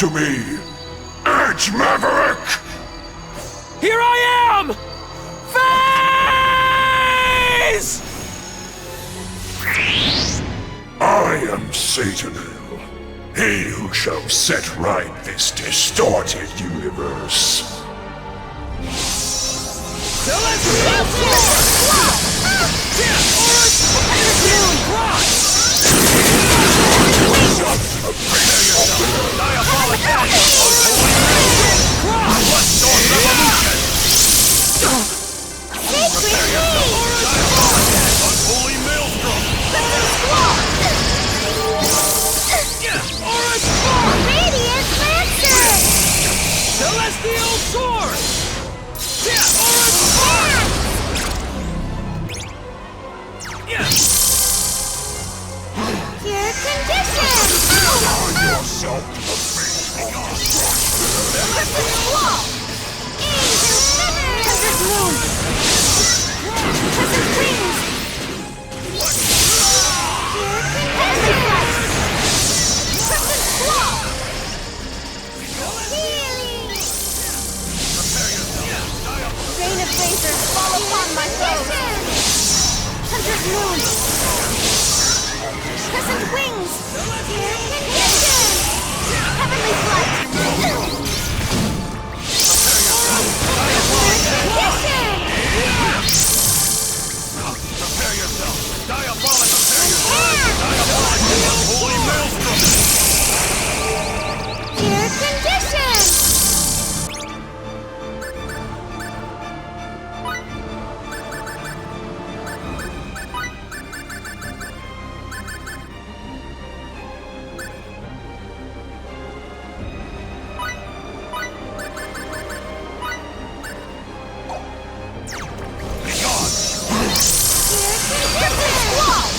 to me! Edge Maverick! Here I am! Phase! I am Satan, he who shall set right this distorted universe. Celestial Sword! Diabolic Edge! Blood Storm Revolution! Prepare yourself! Diabolic Edge! Unholy Maelstrom! Aura Storm! Radiant Lancer! Celestial Sword! Aura Storm! Cure condition! Yourself to the face of destruction. Wall! Angel Feather! Hunter's Moon! Crescent Wings! Cure condition! Crescent Claw! Healing! Rain of Razors fall upon my foes! Hunter's Moon! Crescent Wings! Cure condition! Heavenly Flight! Prepare yourself! Diabolic! Prepare yourself! Diabolic! Unholy Maelstrom! Cure condition!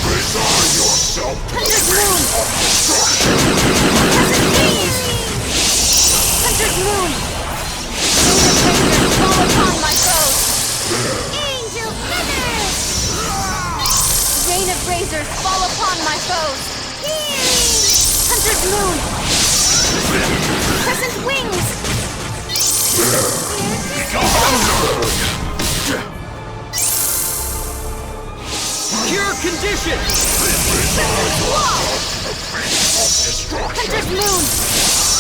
Resign yourself to the Hunter's face Moon! of destruction. Crescent Wings! Hunter's Moon! Rain of Razors fall upon my foes! Angel Feathers! Rain of Razors fall upon my foes! Healing! Hunter's Moon! Crescent Wings! Cure condition! Crescent Wall! Hunter's Moon!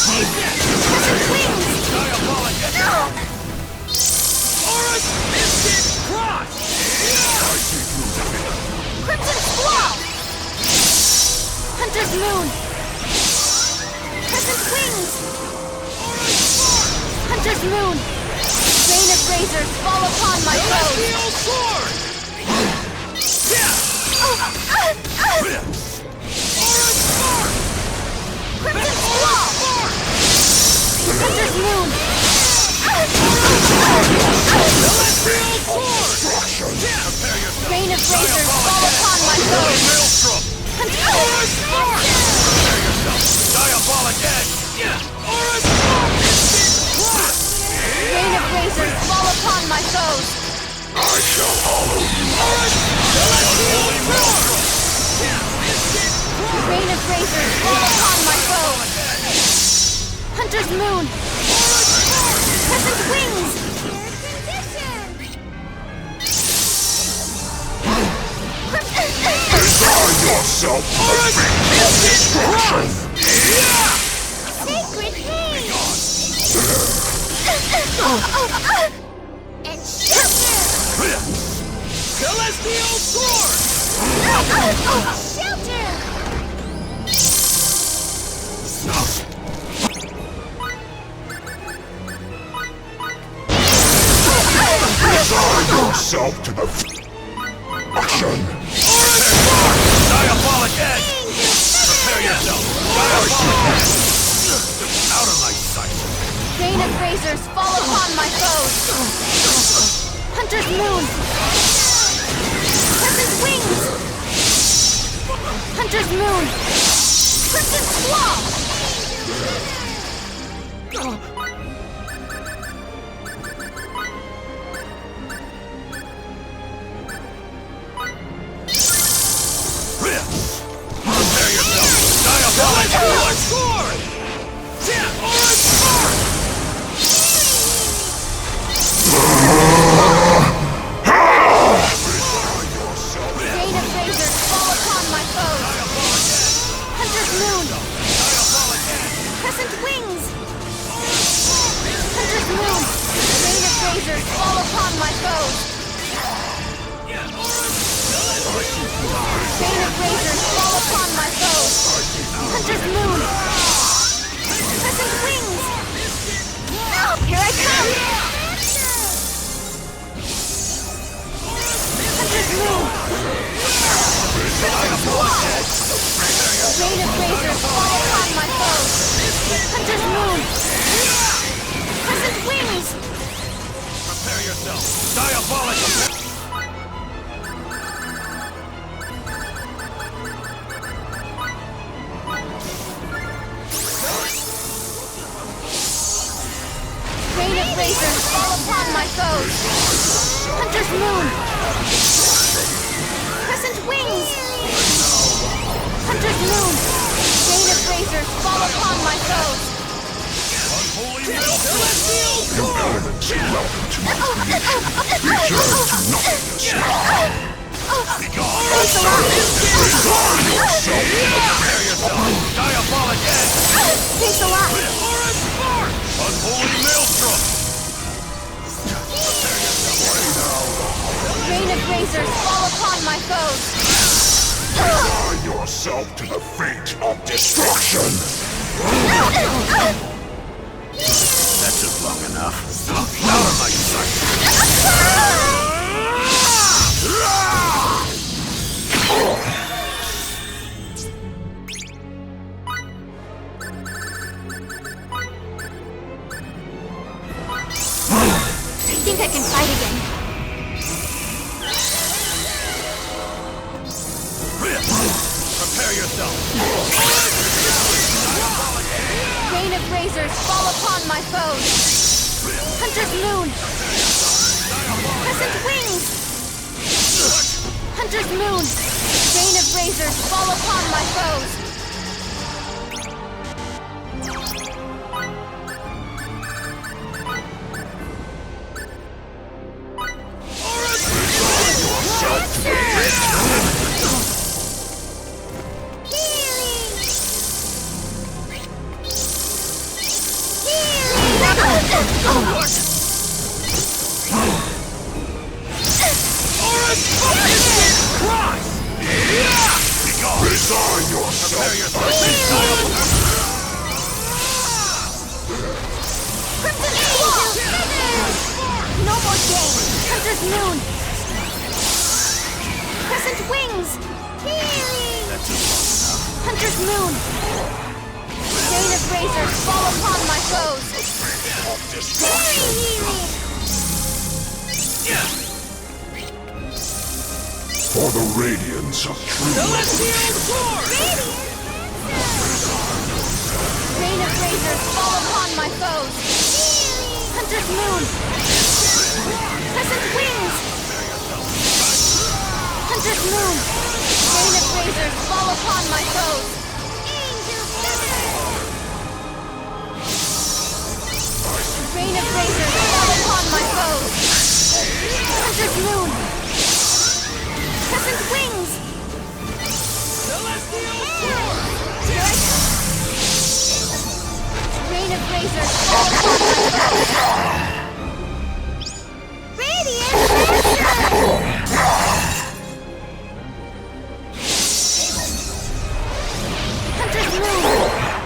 Crescent Wings! Diabolic! Aura Mystic Cross! Crimson Squall! Hunter's Moon! Crescent Wings! Hunter's Moon! Rain of Razors fall upon my foes! Celestial Sword! Aura Storm! Crimson Squall! Hunter's Moon! Celestial Sword! Prepare yourself! Rain of Razors fall upon my foes! Maelstrom! Hunter's Moon! Prepare yourself! Diabolic Edge! Aura Storm! Mystic Cross! Rain of Razors fall upon my foes! I shall follow you. Celestial Sword! Mystic Cross! Rain of Razors fall upon my foes! Hunter's Moon! Crescent Wings! Resign yourself to the face of destruction. Sacred Haze! And shelter! Celestial Sword! Shelter! Resign yourself to the action. Diabolic Edge! Prepare yourself! Diabolic Edge! Out of my sight! Rain of Razors fall upon my foes! Hunter's Moon! Crescent Wings! Hunter's Moon! Crimson Squall! Prepare yourself! Diabolic Sword! Rain of razors fall upon my foes. Hunter's moon. Crescent wings. Oh, here I come. Hunter's moon. Rain of razors fall upon my foes. Hunter's moon. Crescent wings. Prepare yourself. Diabolical. Rain of razors fall upon my foes. Hunter's moon. Crescent wings. Hunter's moon. Rain of razors fall upon my foes. Unholy celestial You elements welcome to my creation. Return to nothingness now. Thanks a lot. Prepare yourself. Diabolic edge. Thanks a lot. Unholy maelstrom. Rain of razors fall upon my foes. Resign yourself to the fate of destruction. That's just long enough. Out of my sight. I think I can fight again. Prepare yourself. Rain of razors fall upon my foes. Hunter's moon. Crescent wings. Hunter's moon. Rain of razors fall upon my foes. Resign yourself. Crimson Angel! No more game! Hunter's moon! Crescent wings! Hunter's moon! Rain of razors fall upon my foes! For the radiance of true Rain of razors fall upon my foes! Hunter's moon! Crescent wings! Hunter's moon! Rain of razors fall upon my foes! Rain of razors fall upon my foes! Hunter's moon! Crescent wings! Rain of razors fall upon my foes! Radiant Hunter's moon!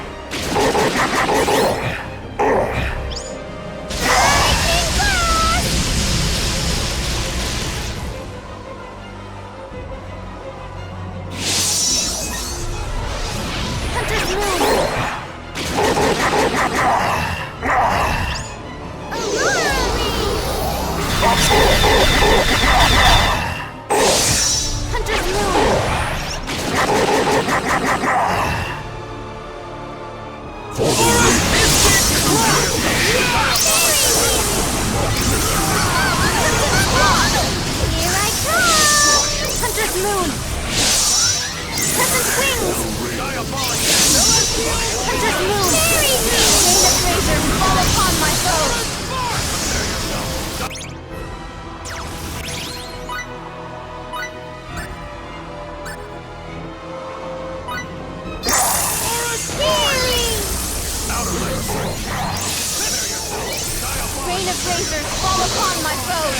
Rain of razors fall upon my foes!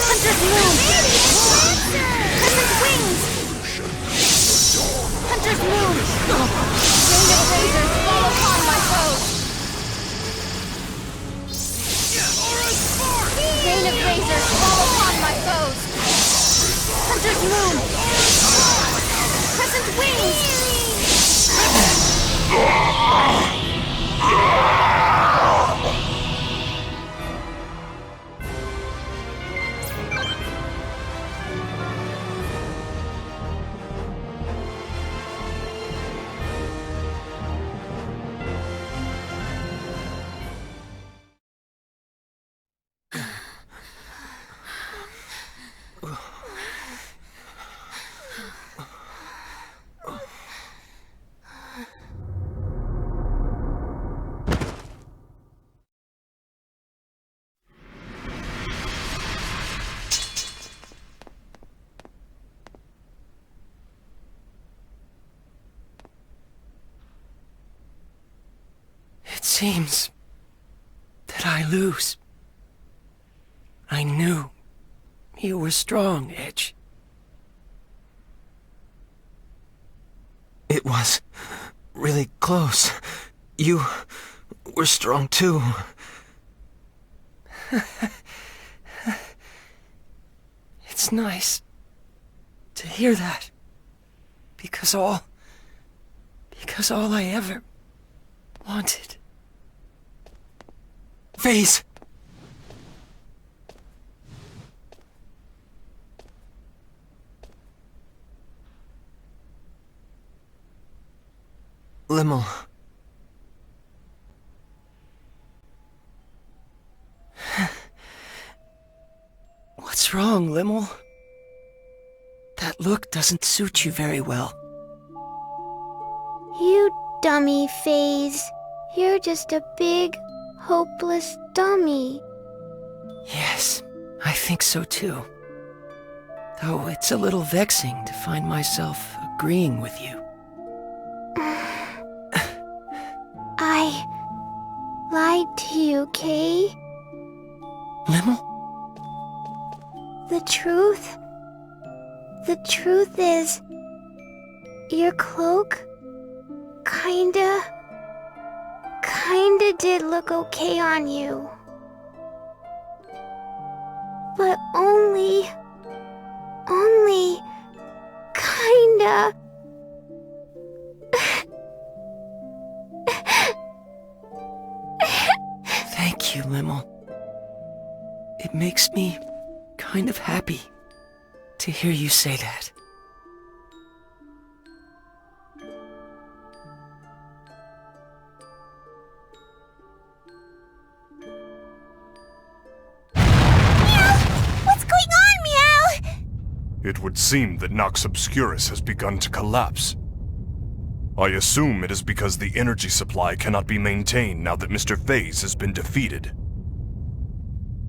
Hunter's moon! Crescent bloom! Crescent wings! It seems that I lose. I knew you were strong, Edge. It was really close. You were strong too. It's nice to hear that. Because all I ever wanted. Phase! Limmel. What's wrong, Limmel? That look doesn't suit you very well. You dummy, Phase. You're just a big, hopeless dummy. Yes, I think so too. Though it's a little vexing to find myself agreeing with you. I lied to you, Kay. Limmel? The truth is, your cloak kinda did look okay on you. But only kinda. Thank you, Limmel. It makes me kind of happy to hear you say that. What's going on, Meow? It would seem that Nox Obscurus has begun to collapse. I assume it is because the energy supply cannot be maintained now that Mr. Phase has been defeated.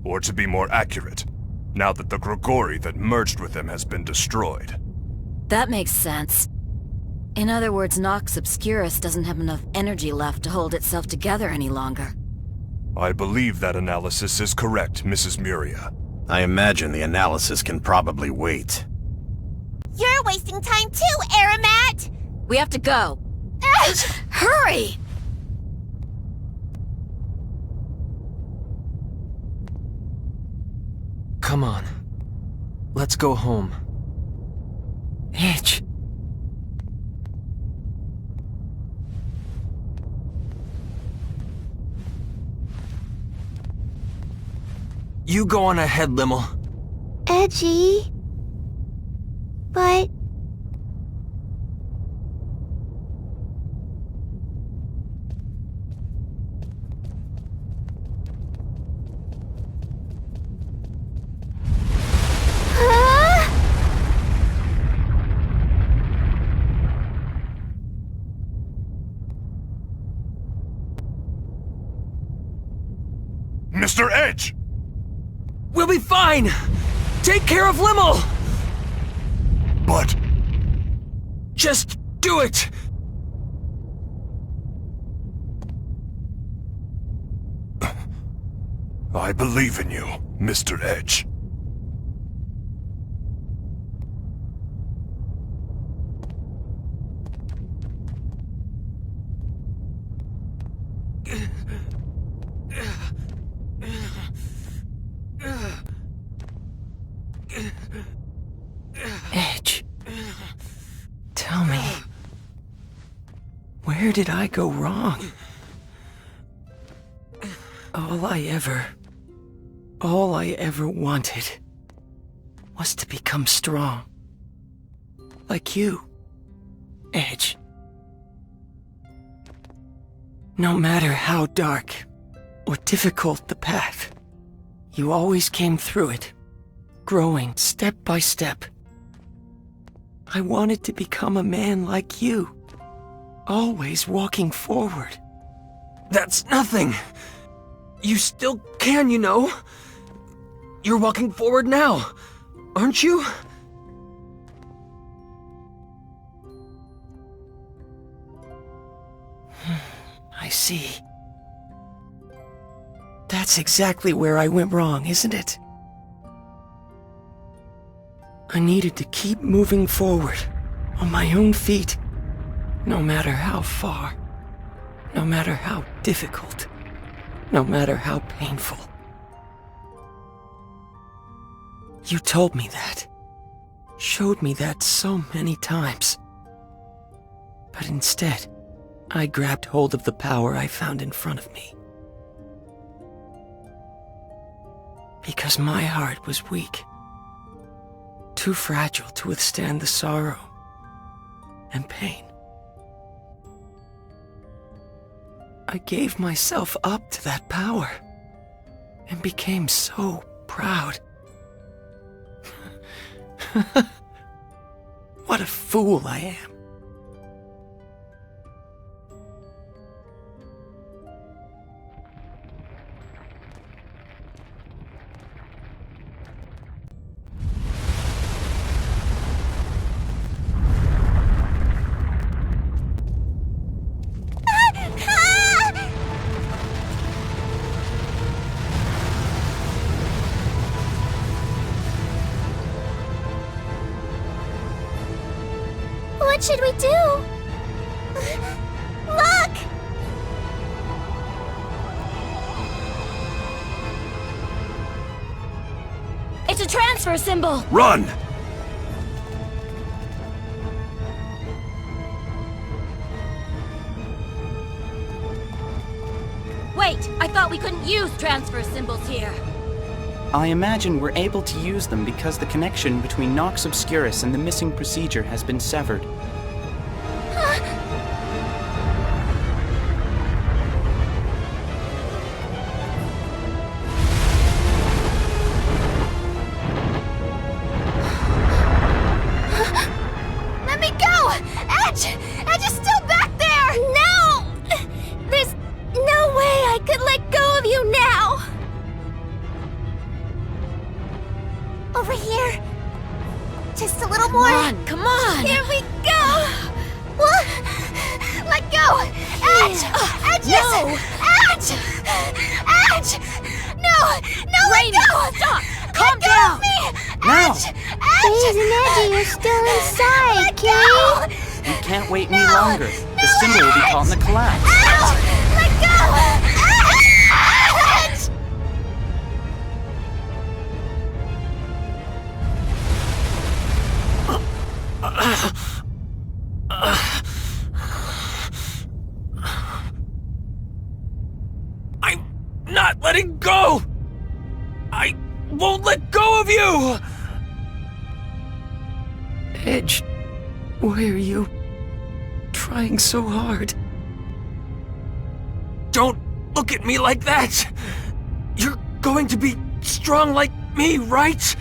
Or to be more accurate, now that the Grigori that merged with him has been destroyed. That makes sense. In other words, Nox Obscurus doesn't have enough energy left to hold itself together any longer. I believe that analysis is correct, Mrs. Muria. I imagine the analysis can probably wait. You're wasting time too, Aramat! We have to go. Hurry! Come on. Let's go home. Edge. You go on ahead, Limmel. Edgy. But... Huh? Mr. Edge! We'll be fine! Take care of Limmel! But... Just do it! I believe in you, Mr. Edge. Edge. Where did I go wrong? All I ever wanted was to become strong. Like you, Edge. No matter how dark or difficult the path, you always came through it, growing step by step. I wanted to become a man like you, always walking forward. That's nothing. You still can, you know. You're walking forward now, aren't you? I see. That's exactly where I went wrong, isn't it? I needed to keep moving forward, on my own feet, no matter how far, no matter how difficult, no matter how painful. You told me that, showed me that so many times. But instead, I grabbed hold of the power I found in front of me. Because my heart was weak, too fragile to withstand the sorrow and pain. I gave myself up to that power and became so proud. What a fool I am. What should we do? Look! It's a transfer symbol! Run! Wait, I thought we couldn't use transfer symbols here. I imagine we're able to use them because the connection between Nox Obscurus and the missing procedure has been severed. Let me go! Edge! Edge is still back there! No! There's no way I could let go of you now! Over here. Just a little more. Come on! Here we go! Let go! Edge! No! Edge! Edge! No! No, Rainy, let go! stop! Let Calm go down! of me! Now! Edge! Edge! and Edgy are still inside, Let go! We can't wait any longer. The symbol will be caught in the collapse. Edge! Let go! Edge! I'm not letting go! I won't let go of you! Edge, why are you trying so hard? Don't look at me like that! You're going to be strong like me, right?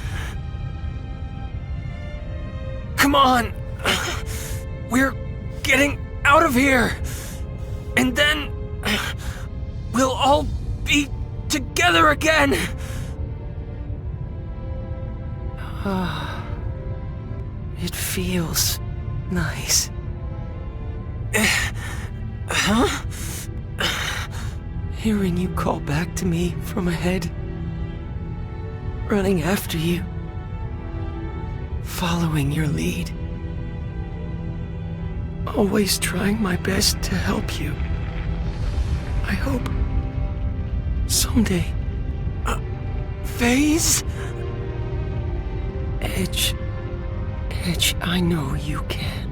Come on! We're getting out of here! And then we'll all be together again! It feels nice. Huh? Hearing you call back to me from ahead. Running after you. Following your lead. Always trying my best to help you. I hope someday. Phase? Edge, I know you can.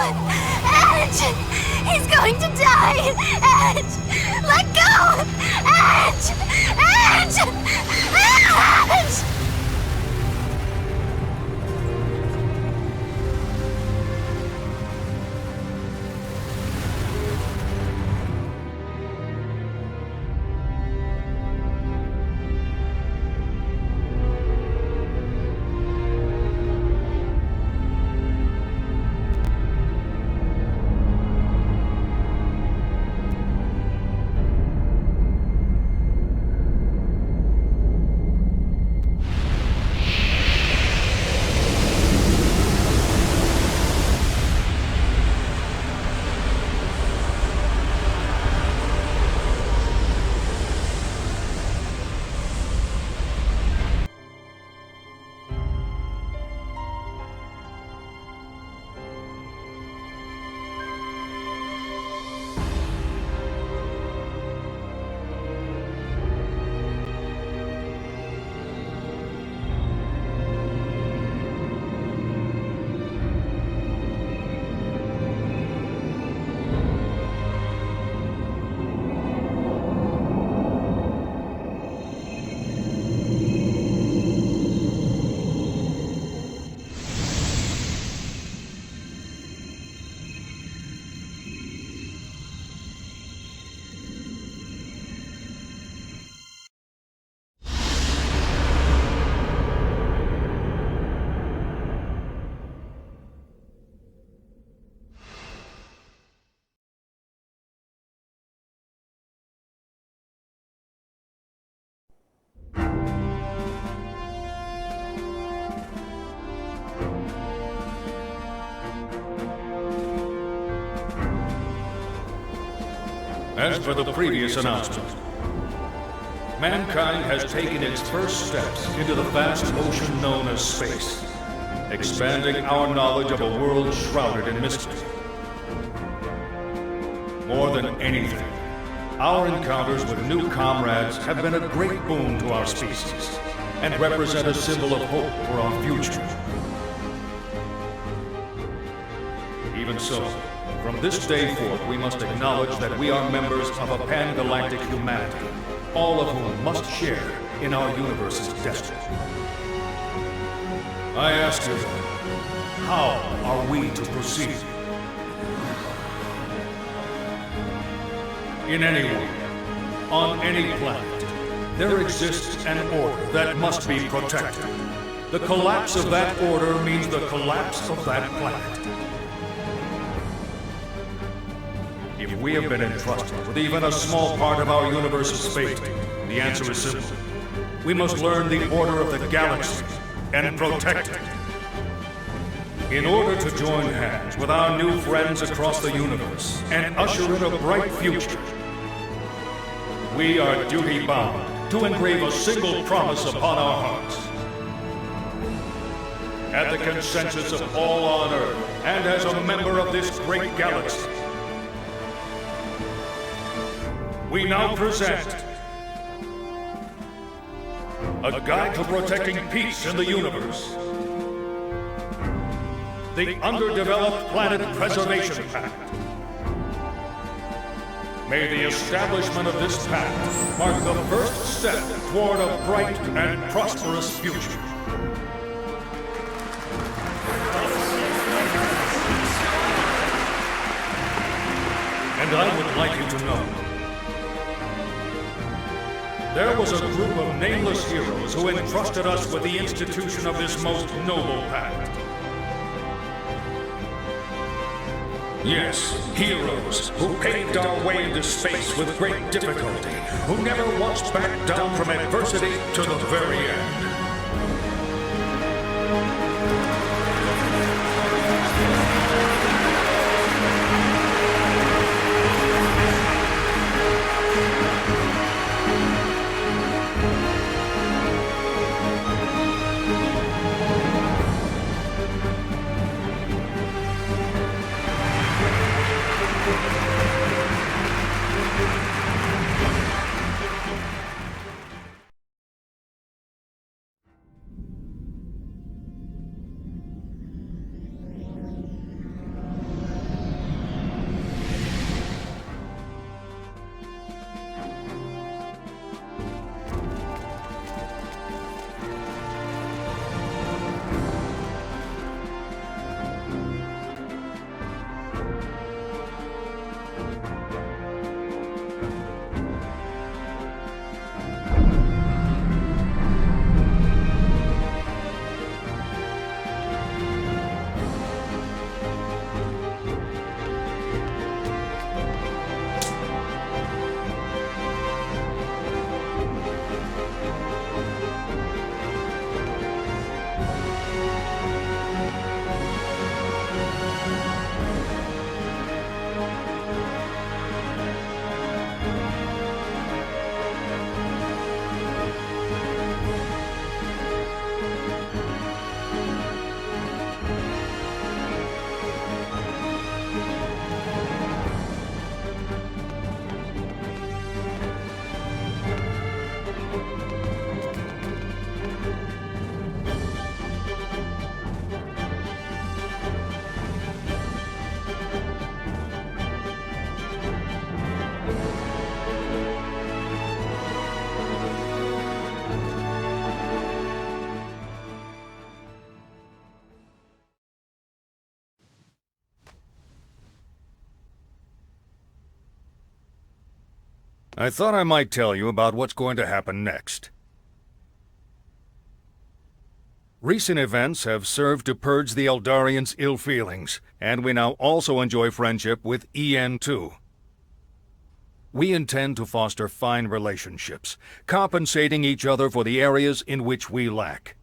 Edge! He's going to die! Edge! Let go! Edge! Edge! Edge! As for the previous announcement, mankind has taken its first steps into the vast ocean known as space, expanding our knowledge of a world shrouded in mystery. More than anything, our encounters with new comrades have been a great boon to our species and represent a symbol of hope for our future. Even so, from this day forth, we must acknowledge that we are members of a pan-galactic humanity, all of whom must share in our universe's destiny. I ask you, how are we to proceed? In any world, on any planet, there exists an order that must be protected. The collapse of that order means the collapse of that planet. If we have been entrusted with even a small part of our universe's fate, the answer is simple. We must learn the order of the galaxy and protect it. In order to join hands with our new friends across the universe and usher in a bright future, we are duty-bound to engrave a single promise upon our hearts. At the consensus of all on Earth, and as a member of this great galaxy, we now present a guide to protecting peace in the universe. The Underdeveloped Planet Preservation Pact. May the establishment of this pact mark the first step toward a bright and prosperous future. And I would like you to know, there was a group of nameless heroes who entrusted us with the institution of this most noble pact. Yes, heroes who paved our way into space with great difficulty, who never once backed down from adversity to the very end. I thought I might tell you about what's going to happen next. Recent events have served to purge the Eldarians' ill feelings, and we now also enjoy friendship with EN2. We intend to foster fine relationships, compensating each other for the areas in which we lack.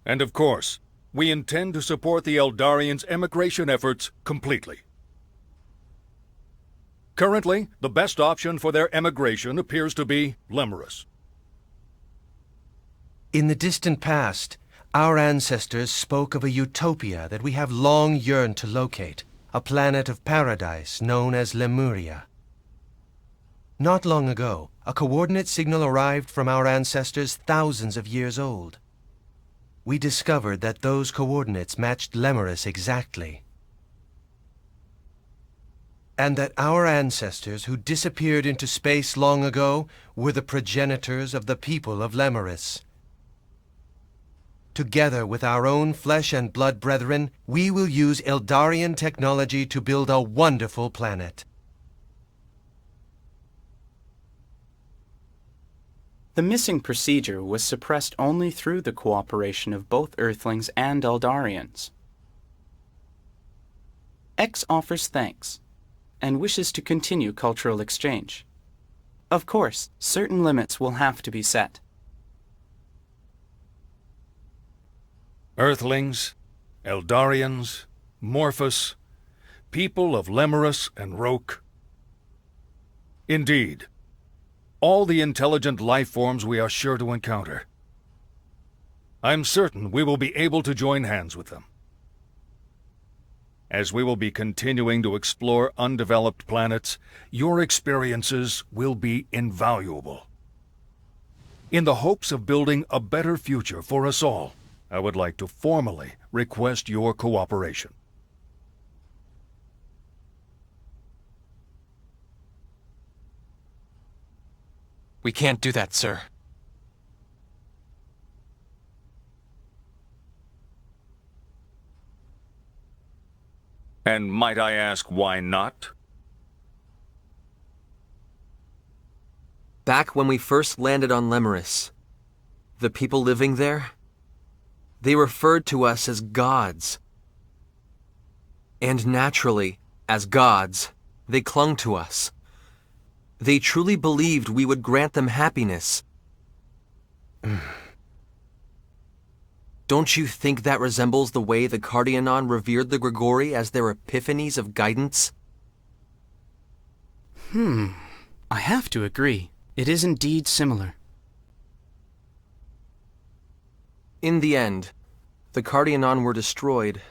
And of course, we intend to support the Eldarians' emigration efforts completely. Currently, the best option for their emigration appears to be Lemurus. In the distant past, our ancestors spoke of a utopia that we have long yearned to locate, a planet of paradise known as Lemuria. Not long ago, a coordinate signal arrived from our ancestors thousands of years old. We discovered that those coordinates matched Lemurus exactly. And that our ancestors who disappeared into space long ago were the progenitors of the people of Lemurus. Together with our own flesh and blood brethren, we will use Eldarian technology to build a wonderful planet. The missing procedure was suppressed only through the cooperation of both Earthlings and Eldarians. X offers thanks, and wishes to continue cultural exchange. Of course, certain limits will have to be set. Earthlings, Eldarians, Morphus, people of Lemurus and Roke. Indeed, all the intelligent life forms we are sure to encounter. I'm certain we will be able to join hands with them. As we will be continuing to explore undeveloped planets, your experiences will be invaluable. In the hopes of building a better future for us all, I would like to formally request your cooperation. We can't do that, sir. And might I ask why not? Back when we first landed on Lemurus, the people living there, they referred to us as gods. And naturally, as gods, they clung to us. They truly believed we would grant them happiness. Don't you think that resembles the way the Cardianon revered the Grigori as their epiphanies of guidance? I have to agree. It is indeed similar. In the end, the Cardianon were destroyed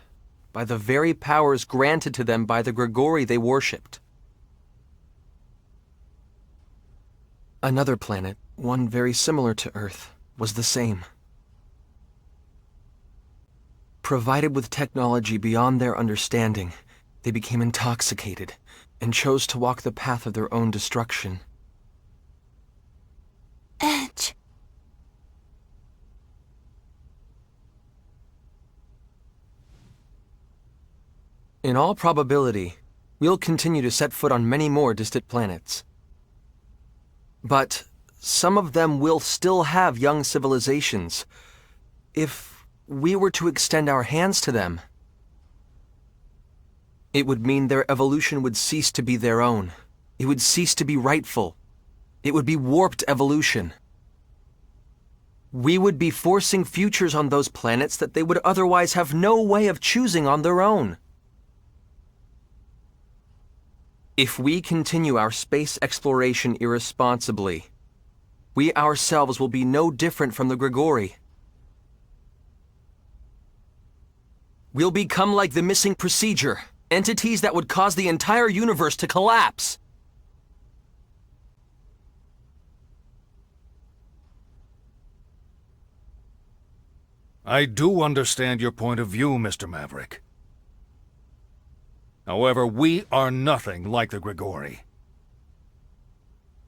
by the very powers granted to them by the Grigori they worshipped. Another planet, one very similar to Earth, was the same. Provided with technology beyond their understanding, they became intoxicated and chose to walk the path of their own destruction. Edge. In all probability, we'll continue to set foot on many more distant planets. But some of them will still have young civilizations. If we were to extend our hands to them, it would mean their evolution would cease to be their own. It would cease to be rightful. It would be warped evolution. We would be forcing futures on those planets that they would otherwise have no way of choosing on their own. If we continue our space exploration irresponsibly, we ourselves will be no different from the Grigori. We'll become like the missing procedure, entities that would cause the entire universe to collapse. I do understand your point of view, Mr. Maverick. However, we are nothing like the Grigori.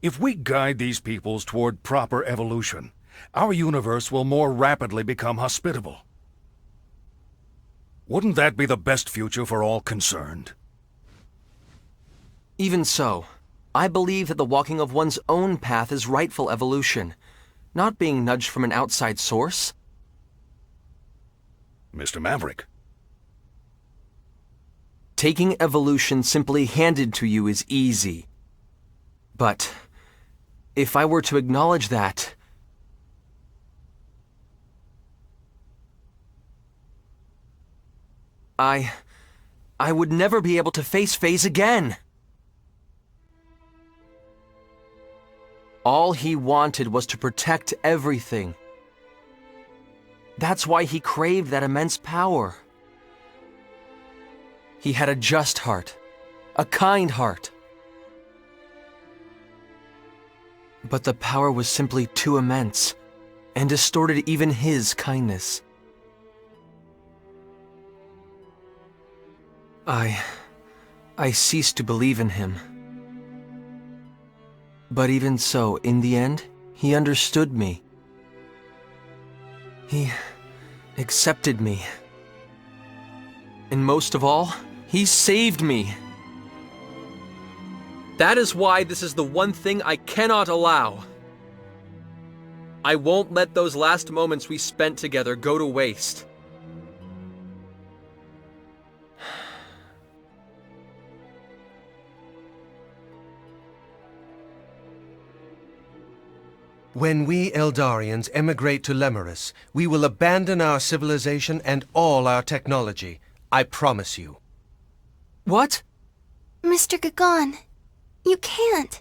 If we guide these peoples toward proper evolution, our universe will more rapidly become hospitable. Wouldn't that be the best future for all concerned? Even so, I believe that the walking of one's own path is rightful evolution, not being nudged from an outside source. Mr. Maverick. Taking evolution simply handed to you is easy. But if I were to acknowledge that, I would never be able to face Phase again. All he wanted was to protect everything. That's why he craved that immense power. He had a just heart, a kind heart. But the power was simply too immense, and distorted even his kindness. I ceased to believe in him. But even so, in the end, he understood me. He accepted me. And most of all, he saved me. That is why this is the one thing I cannot allow. I won't let those last moments we spent together go to waste. When we Eldarians emigrate to Lemurus, we will abandon our civilization and all our technology. I promise you. What? Mr. Gagon, you can't.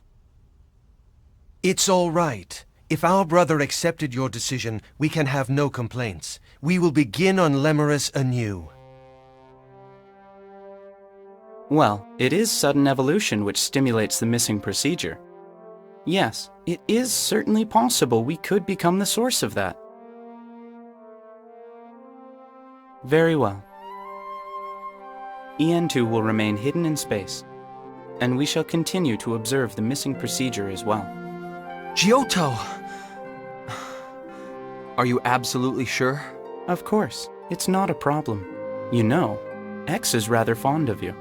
It's all right. If our brother accepted your decision, we can have no complaints. We will begin on Lemurus anew. Well, it is sudden evolution which stimulates the missing procedure. Yes, it is certainly possible we could become the source of that. Very well. EN2 will remain hidden in space, and we shall continue to observe the missing procedure as well. Giotto! Are you absolutely sure? Of course, it's not a problem. You know, X is rather fond of you.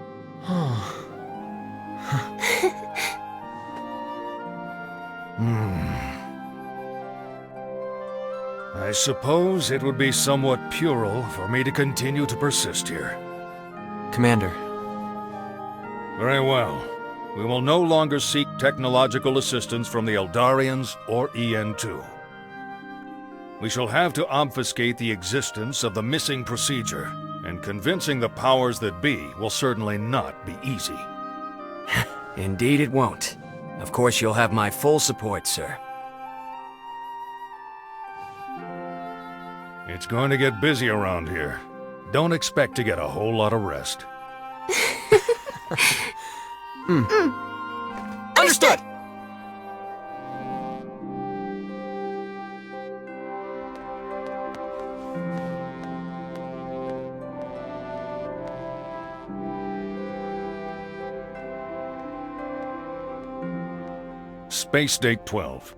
I suppose it would be somewhat puerile for me to continue to persist here. Commander. Very well. We will no longer seek technological assistance from the Eldarians or EN2. We shall have to obfuscate the existence of the missing procedure, and convincing the powers that be will certainly not be easy. Indeed it won't. Of course you'll have my full support, sir. It's going to get busy around here. Don't expect to get a whole lot of rest. Understood! Space Date 12.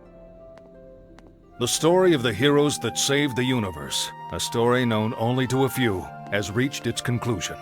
The story of the heroes that saved the universe, a story known only to a few, has reached its conclusion.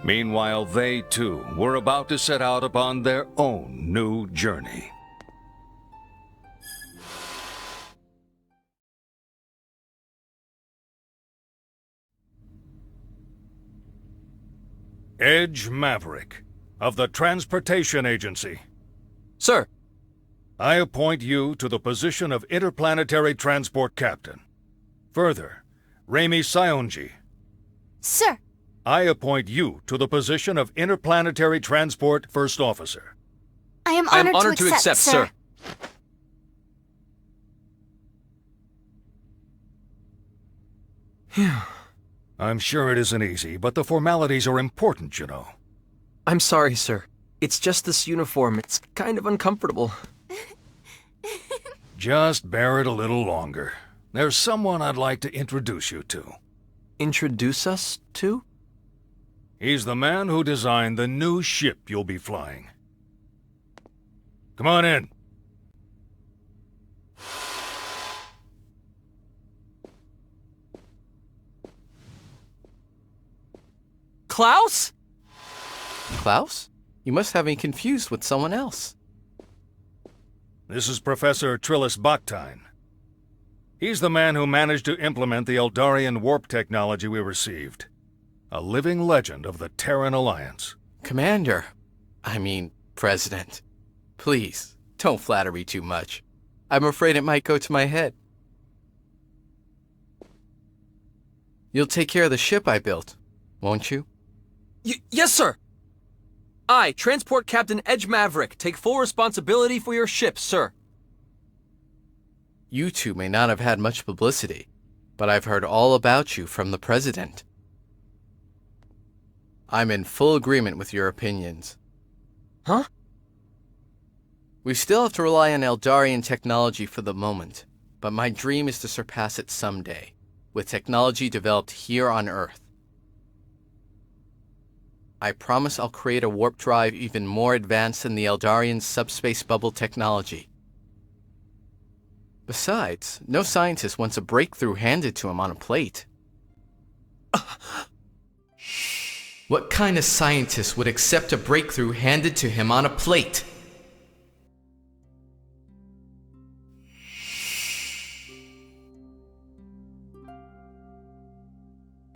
Meanwhile, they too were about to set out upon their own new journey. Edge Maverick, of the Transportation Agency. Sir, I appoint you to the position of Interplanetary Transport Captain. Further, Raimi Sionji, Sir, I appoint you to the position of Interplanetary Transport First Officer. I am I am honored, honored to accept, sir. I'm sure it isn't easy, but the formalities are important, you know. I'm sorry, sir. It's just this uniform. It's kind of uncomfortable. Just bear it a little longer. There's someone I'd like to introduce you to. Introduce us to? He's the man who designed the new ship you'll be flying. Come on in. Klaus? Klaus? You must have me confused with someone else. This is Professor Trillis Baktine. He's the man who managed to implement the Eldarian warp technology we received. A living legend of the Terran Alliance. Commander. I mean, President. Please, don't flatter me too much. I'm afraid it might go to my head. You'll take care of the ship I built, won't you? Yes, sir! I, Transport Captain Edge Maverick, take full responsibility for your ship, sir. You two may not have had much publicity, but I've heard all about you from the President. I'm in full agreement with your opinions. Huh? We still have to rely on Eldarian technology for the moment, but my dream is to surpass it someday, with technology developed here on Earth. I promise I'll create a warp drive even more advanced than the Eldarian subspace bubble technology. Besides, no scientist wants a breakthrough handed to him on a plate. What kind of scientist would accept a breakthrough handed to him on a plate?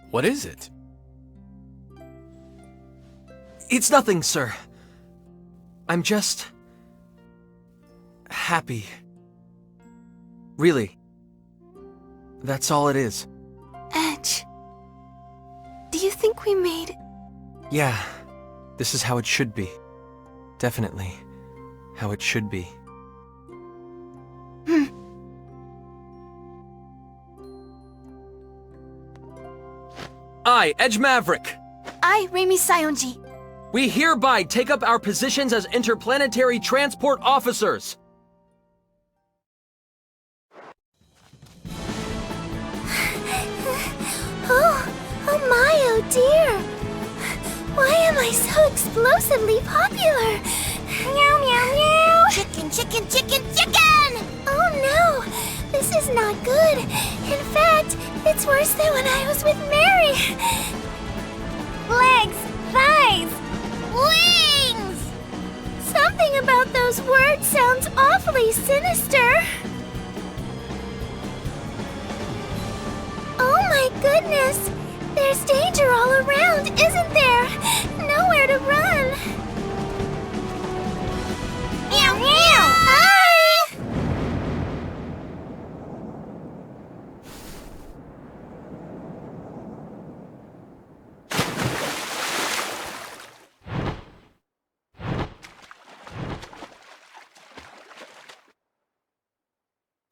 What is it? It's nothing, sir. I'm just... happy. Really. That's all it is. Edge. Do you think we made... Yeah, this is how it should be. Definitely how it should be. I, Edge Maverick. I, Raimi Sionji. We hereby take up our positions as interplanetary transport officers. Oh my, oh dear. Why am I so explosively popular? Meow, meow, meow. Chicken, chicken, chicken, chicken! Oh no, this is not good. In fact, it's worse than when I was with Mary. Legs, thighs, wings! Something about those words sounds awfully sinister. Oh my goodness! There's danger all around, isn't there? Nowhere to run. Meow meow! Hi!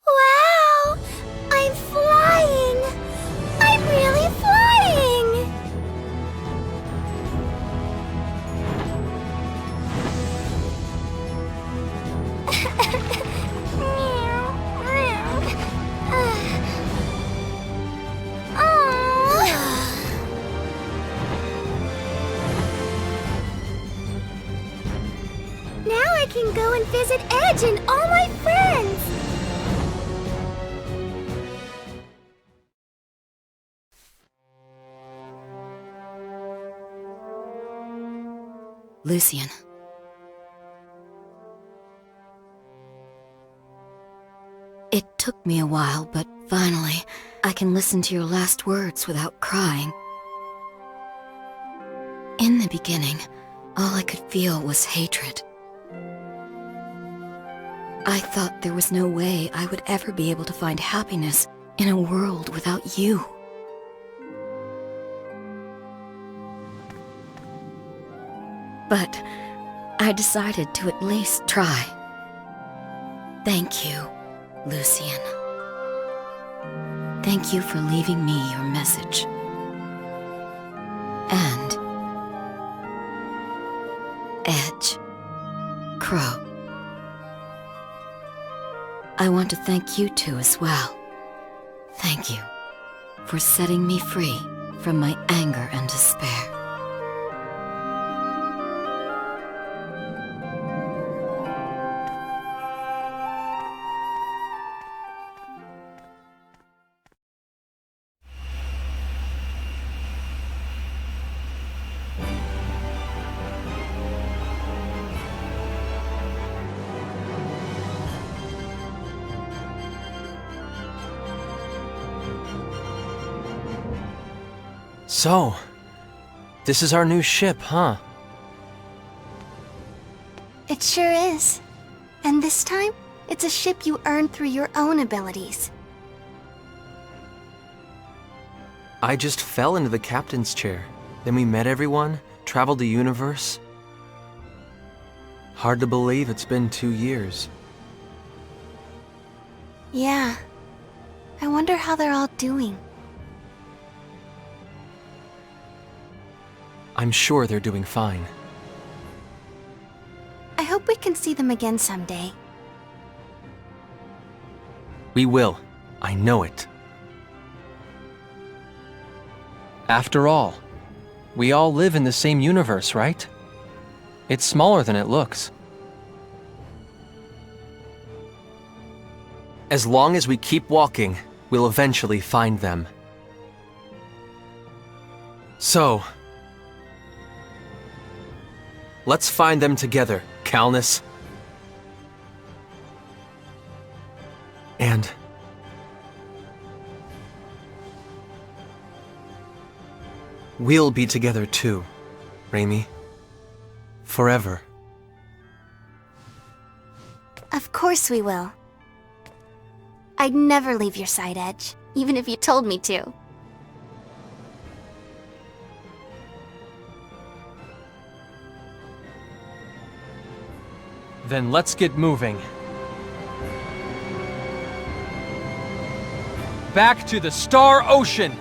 Wow! I'm flying! I'm really flying! Now I can go and visit Edge and all my friends! Lucian. It took me a while, but finally, I can listen to your last words without crying. In the beginning, all I could feel was hatred. I thought there was no way I would ever be able to find happiness in a world without you. But I decided to at least try. Thank you, Lucian. Thank you for leaving me your message. And Edge, Crow. I want to thank you two as well. Thank you for setting me free from my anger and despair. So, this is our new ship, huh? It sure is. And this time, it's a ship you earned through your own abilities. I just fell into the captain's chair. Then we met everyone, traveled the universe. Hard to believe it's been 2 years. Yeah. I wonder how they're all doing. I'm sure they're doing fine. I hope we can see them again someday. We will. I know it. After all, we all live in the same universe, right? It's smaller than it looks. As long as we keep walking, we'll eventually find them. So, let's find them together, Calnus. And we'll be together too, Raimi. Forever. Of course we will. I'd never leave your side, Edge, even if you told me to. Then let's get moving. Back to the Star Ocean!